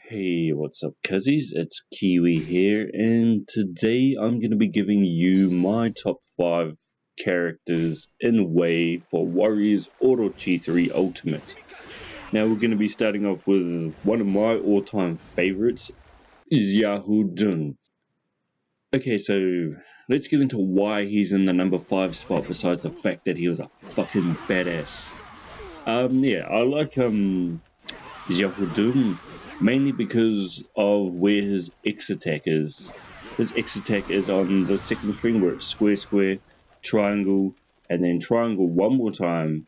Hey, what's up, cuzzies? It's Kiwi here, and today I'm going to be giving you my top 5 characters in way for Warriors Orochi 3 Ultimate. Now, we're going to be starting off with one of my all-time favorites, Czar Hugh. Okay, so let's get into why he's in the number 5 spot, besides the fact that he was a fucking badass. I like Czar Hugh mainly because of where his X attack is. His X attack is on the second string where it's square, square, triangle, and then triangle one more time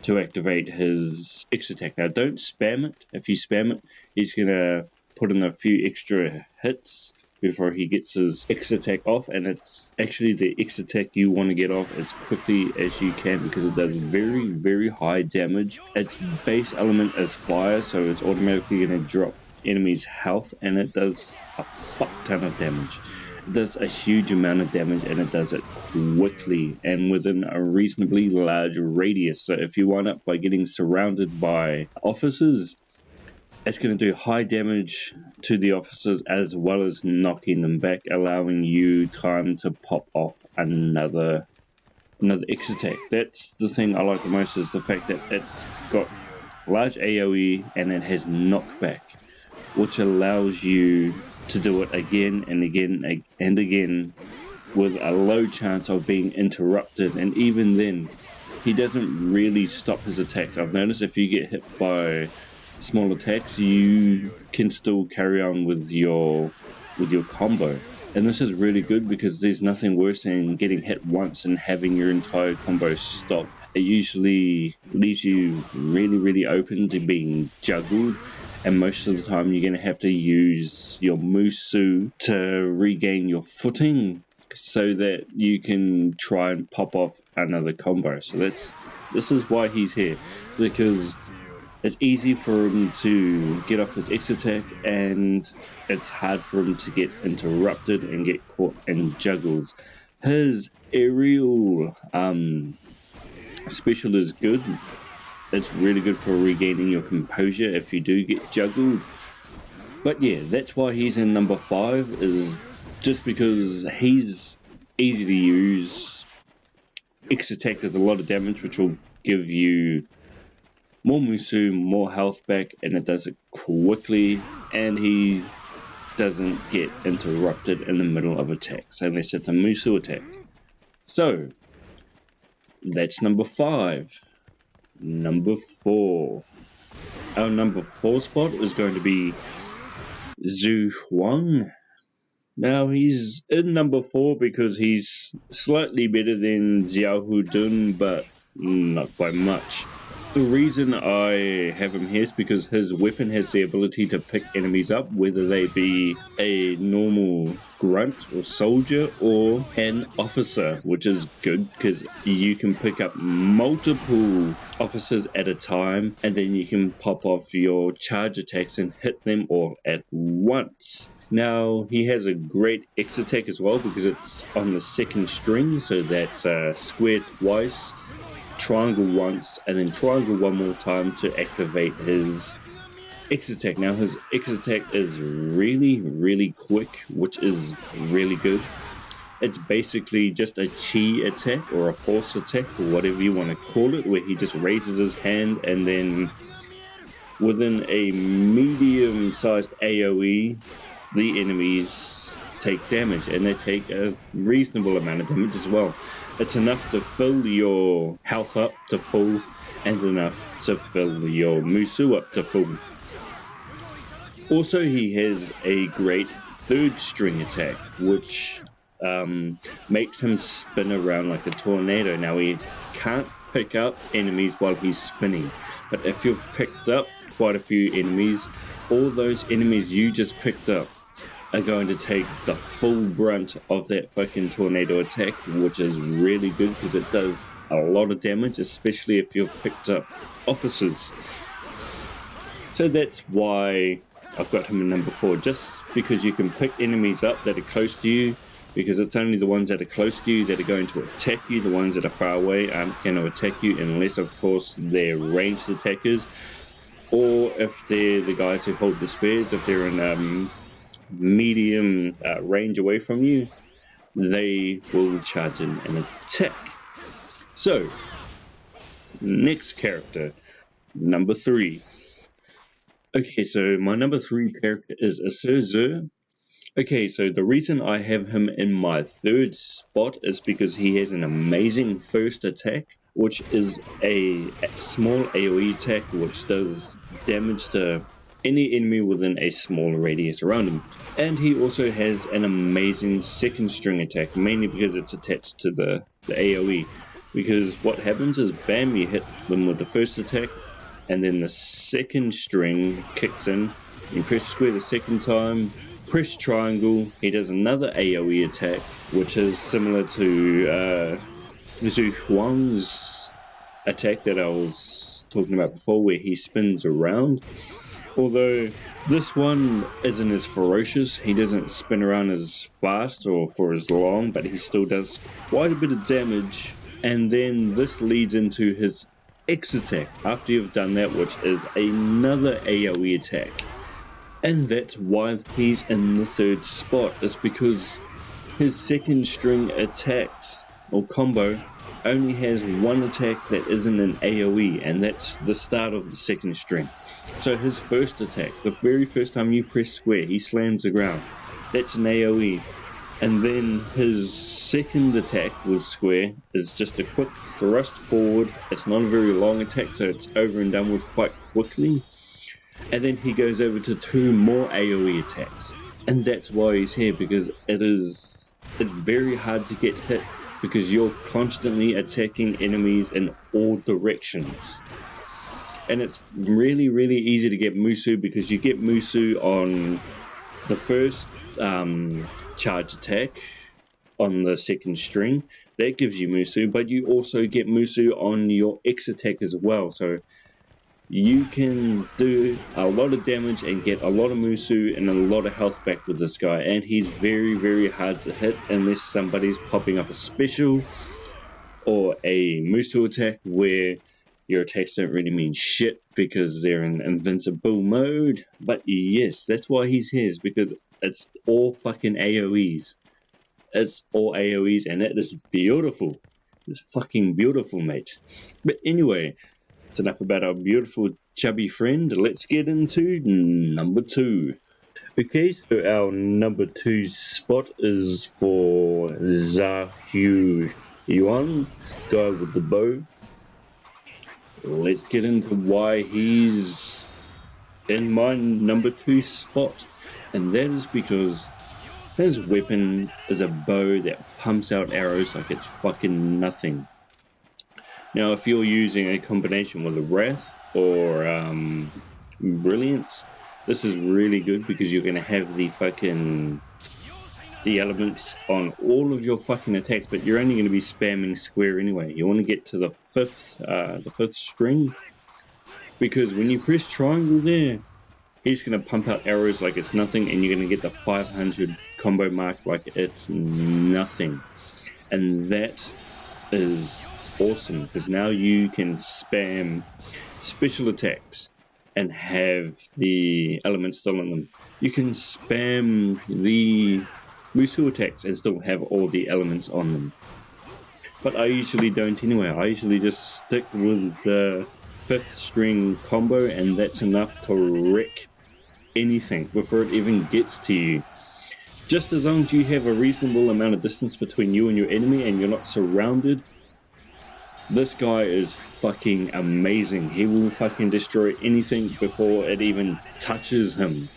to activate his X attack. Now don't spam it. If you spam it, he's gonna put in a few extra hits before he gets his X attack off, and it's actually the X attack you want to get off as quickly as you can because it does very, very high damage. Its base element is fire, so it's automatically going to drop enemies' health, and it does a fuck ton of damage. It does a huge amount of damage, and it does it quickly and within a reasonably large radius. So if you wind up by getting surrounded by officers, it's going to do high damage to the officers as well as knocking them back, allowing you time to pop off another X attack. That's the thing I like the most, is the fact that it's got large AoE and it has knockback, which allows you to do it again and again and again with a low chance of being interrupted. And even then, he doesn't really stop his attacks. I've noticed if you get hit by small attacks, you can still carry on with your combo, and this is really good because there's nothing worse than getting hit once and having your entire combo stop. It usually leaves you really open to being juggled, and most of the time you're going to have to use your Musu to regain your footing so that you can try and pop off another combo. So this is why he's here, because it's easy for him to get off his X attack, and it's hard for him to get interrupted and get caught in juggles. His aerial special is good. It's really good for regaining your composure if you do get juggled. But yeah, that's why he's in number 5, is just because he's easy to use. X attack does a lot of damage, which will give you more Musu, more health back, and it does it quickly, and he doesn't get interrupted in the middle of attacks unless it's a Musu attack. So that's number 5. Number 4. Our number 4 spot is going to be Zhu Huang. Now he's in number 4 because he's slightly better than Xiao Hudun, but not by much. The reason I have him here is because his weapon has the ability to pick enemies up, whether they be a normal grunt or soldier or an officer, which is good because you can pick up multiple officers at a time, and then you can pop off your charge attacks and hit them all at once. Now, he has a great X attack as well because it's on the second string, so that's square twice, triangle once, and then triangle one more time to activate his X attack. Now his X attack is really quick, which is really good. It's basically just a chi attack or a force attack or whatever you want to call it, where he just raises his hand and then within a medium sized AoE the enemies take damage, and they take a reasonable amount of damage as well. It's enough to fill your health up to full and enough to fill your Musu up to full. Also, he has a great third string attack, which makes him spin around like a tornado. Now, he can't pick up enemies while he's spinning, but if you've picked up quite a few enemies, all those enemies you just picked up are going to take the full brunt of that fucking tornado attack, which is really good because it does a lot of damage, especially if you've picked up officers. So that's why I've got him in number 4, just because you can pick enemies up that are close to you, because it's only the ones that are close to you that are going to attack you. The ones that are far away aren't going to attack you unless, of course, they're ranged attackers. or if they're the guys who hold the spears, if they're in medium range away from you, they will charge in and attack. So, next character, number 3. Okay, so my number 3 character is ther. Okay, so the reason I have him in my 3rd spot is because he has an amazing first attack, which is a small AoE attack which does damage to any enemy within a small radius around him. And he also has an amazing second string attack, mainly because it's attached to the AoE. Because what happens is, bam, you hit them with the first attack, and then the second string kicks in. You press square the second time, press triangle, he does another AoE attack, which is similar to Zeus' attack that I was talking about before, where he spins around. Although this one isn't as ferocious, he doesn't spin around as fast or for as long, but he still does quite a bit of damage. And then this leads into his X attack after you've done that, which is another AoE attack. And that's why he's in the 3rd spot, is because his second string attacks or combo only has one attack that isn't an AoE, and that's the start of the second string. So his first attack, the very first time you press square, he slams the ground. That's an AoE. And then his second attack with square is just a quick thrust forward. It's not a very long attack, so it's over and done with quite quickly. And then he goes over to 2 more AoE attacks. And that's why he's here, because it's very hard to get hit, because you're constantly attacking enemies in all directions. And it's really, really easy to get Musu, because you get Musu on the first charge attack on the second string. That gives you Musu, but you also get Musu on your X attack as well. So you can do a lot of damage and get a lot of Musu and a lot of health back with this guy. And he's very, very hard to hit unless somebody's popping up a special or a Musu attack where your attacks don't really mean shit because they're in invincible mode. But yes, that's why he's here, is because it's all fucking AoEs. It's all AoEs, and it is beautiful. It's fucking beautiful, mate. But anyway, it's enough about our beautiful chubby friend. Let's get into number 2. Okay, so our number 2 spot is for Czar Hugh, Yuan, guy with the bow. Let's get into why he's in my number 2 spot. And that is because his weapon is a bow that pumps out arrows like it's fucking nothing. Now, if you're using a combination with a Wrath or Brilliance, this is really good, because you're going to have the elements on all of your fucking attacks, but you're only going to be spamming square anyway. You want to get to the fifth string, because when you press triangle there, he's going to pump out arrows like it's nothing, and you're going to get the 500 combo mark like it's nothing. And that is awesome, because now you can spam special attacks and have the elements still in them. You can spam the Musu attacks and still have all the elements on them. But I usually don't anyway. I usually just stick with the 5th string combo, and that's enough to wreck anything before it even gets to you. Just as long as you have a reasonable amount of distance between you and your enemy and you're not surrounded, this guy is fucking amazing. He will fucking destroy anything before it even touches him.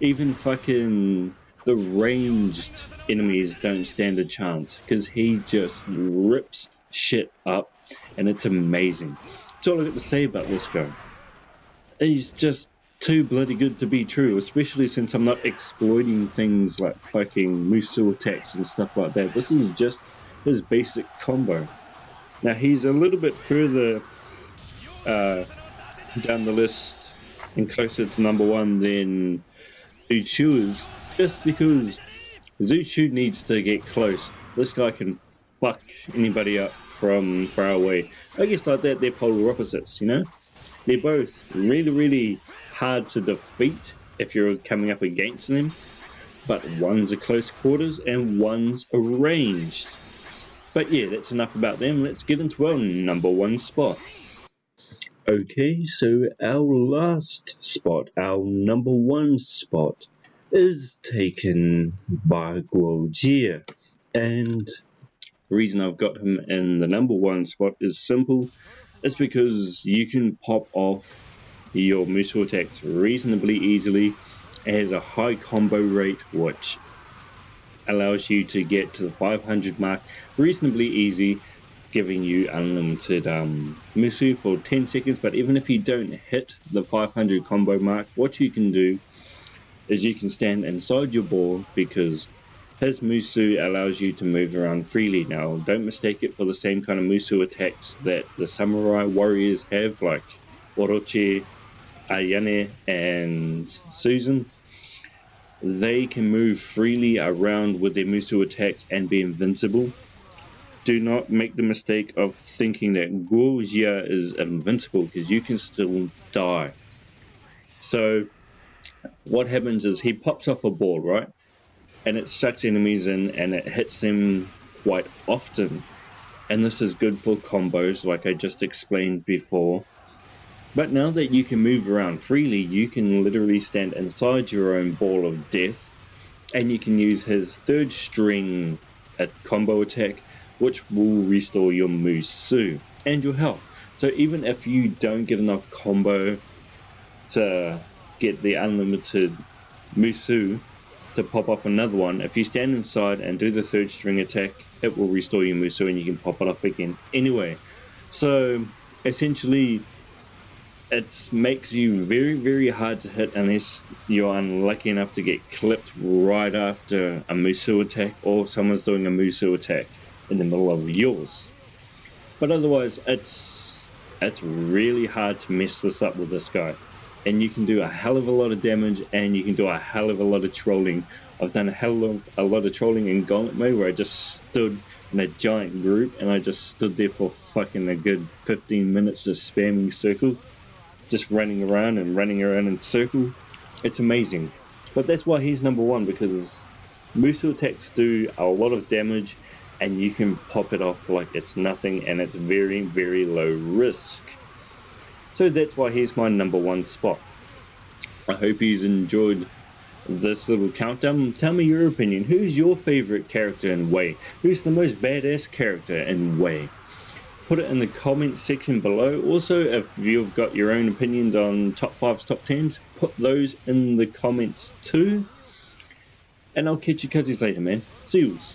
Even fucking the ranged enemies don't stand a chance, because he just rips shit up, and it's amazing. That's all I got to say about this guy. He's just too bloody good to be true, especially since I'm not exploiting things like fucking Musu attacks and stuff like that. This is just his basic combo. Now, he's a little bit further down the list and closer to number 1 than Zeus is, just because Zeus needs to get close. This guy can fuck anybody up from far away. I guess like that, they're polar opposites, you know? They're both really hard to defeat if you're coming up against them, but one's a close quarters and one's a ranged. But yeah, that's enough about them. Let's get into our number one spot. Okay, so our last spot, our number one spot, is taken by Ghoulia. And the reason I've got him in the number one spot is simple. It's because you can pop off your Musou attacks reasonably easily. It has a high combo rate, which allows you to get to the 500 mark reasonably easy, giving you unlimited Musou for 10 seconds. But even if you don't hit the 500 combo mark, what you can do is you can stand inside your ball, because his Musou allows you to move around freely. Now, don't mistake it for the same kind of Musou attacks that the samurai warriors have, like Orochi, Ayane, and Susan. They can move freely around with their Musou attacks and be invincible. Do not make the mistake of thinking that Ghoulia is invincible, because you can still die. So what happens is he pops off a ball, right? And it sucks enemies in and it hits them quite often. And this is good for combos, like I just explained before. But now that you can move around freely, you can literally stand inside your own ball of death, and you can use his third string combo attack, which will restore your Musou and your health. So even if you don't get enough combo to get the unlimited Musou to pop off another one, if you stand inside and do the third string attack, it will restore your Musou and you can pop it up again anyway. So essentially, it makes you very hard to hit unless you're unlucky enough to get clipped right after a Musou attack, or someone's doing a Musou attack in the middle of yours. But otherwise, it's really hard to mess this up with this guy. And you can do a hell of a lot of damage, and you can do a hell of a lot of trolling. I've done a lot of trolling in Gauntlet mode, where I just stood in a giant group and I just stood there for fucking a good 15 minutes just spamming circle, just running around in circle. It's amazing. But that's why he's number one, because Musou attacks do a lot of damage and you can pop it off like it's nothing, and it's very low risk. So that's why he's my number one spot. I hope he's enjoyed this little countdown. Tell me your opinion. Who's your favorite character in Way? Who's the most badass character in Way? Put it in the comment section below. Also, if you've got your own opinions on top 5s, top 10s, put those in the comments too. And I'll catch you cuzzies later, man. See yous.